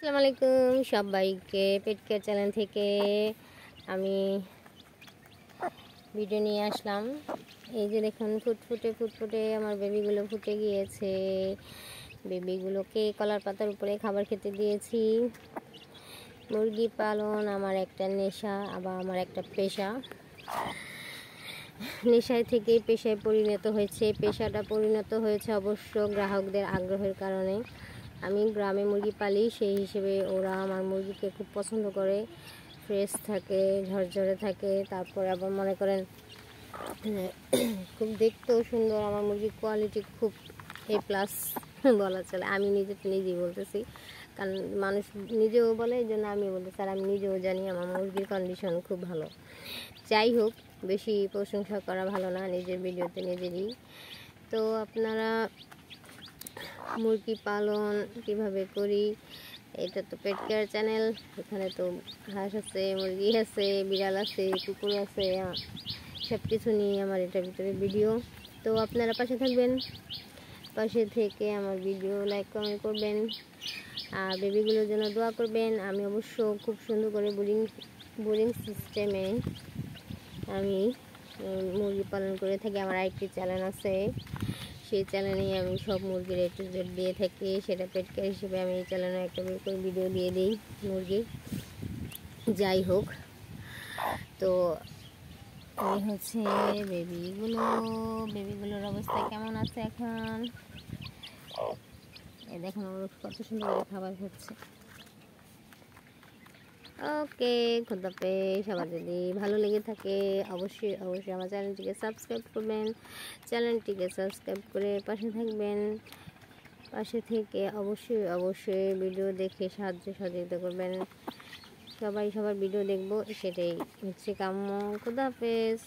আসসালামু আলাইকুম সবাইকে পেট কেয়ার চ্যানেল থেকে আমি ভিডিও নিয়ে আসলাম। এই যে দেখুন ফুটফুটে আমার বেবিগুলো ফুটে গিয়েছে। বেবিগুলোকে কলার পাতার উপরে খাবার খেতে দিয়েছি। মুরগি পালন আমার একটা নেশা, আবার আমার একটা পেশা। নেশায় থেকে পেশায় পরিণত হয়েছে। পেশাটা পরিণত হয়েছে অবশ্য গ্রাহকদের আগ্রহের কারণে। আমি গ্রামে মুরগি পালি, সেই হিসেবে ওরা আমার মুরগিকে খুব পছন্দ করে। ফ্রেশ থাকে, ঝরঝরে থাকে। তারপরে আবার মনে করেন খুব দেখতেও সুন্দর। আমার মুরগির কোয়ালিটি খুব A+ বলা চলে। আমি নিজেই বলতেছি, কারণ মানুষ নিজেও বলে, এই জন্য আমি বলতেছি। আর আমি নিজেও জানি আমার মুরগির কন্ডিশন খুব ভালো। যাই হোক, বেশি প্রশংসা করা ভালো না, নিজের ভিডিওতে নিজেরই। তো আপনারা মুরগি পালন কিভাবে করি, এটা তো পেট কেয়ার চ্যানেল। এখানে তো হাঁস আছে, মুরগি আছে, বিড়াল আছে, কুকুর আছে, সব কিছু নিয়ে আমার এটার ভিতরে ভিডিও। তো আপনারা পাশে থাকবেন, পাশে থেকে আমার ভিডিও লাইক কমেন্ট করবেন, আর বেবিগুলোর জন্য দোয়া করবেন। আমি অবশ্য খুব সুন্দর করে বোরিং সিস্টেমে আমি মুরগি পালন করে থাকি। আমার আরেকটি চ্যানেল আছে, সেই চ্যানেলেই আমি সব মুরগির A to Z দিয়ে থাকি। সেটা পেট কেয়ার হিসেবে আমি এই চ্যানেলে একটা করে ভিডিও দিয়ে দিই মুরগি। যাই হোক, তো এই হচ্ছে বেবিগুলোর অবস্থা কেমন আছে এখন। এই দেখুন কত সুন্দর খাবার খাচ্ছে। ওকে, খোদাফেজ। সবার যদি ভালো লেগে থাকে অবশ্যই আমার চ্যানেলটিকে সাবস্ক্রাইব করবেন। চ্যানেলটিকে সাবস্ক্রাইব করে পাশে থাকবেন। পাশে থেকে অবশ্যই ভিডিও দেখে সাহায্য সহযোগিতা করবেন। সবাই সবার ভিডিও দেখবো, সেটাই হচ্ছে কাম্য। খোদাফেজ।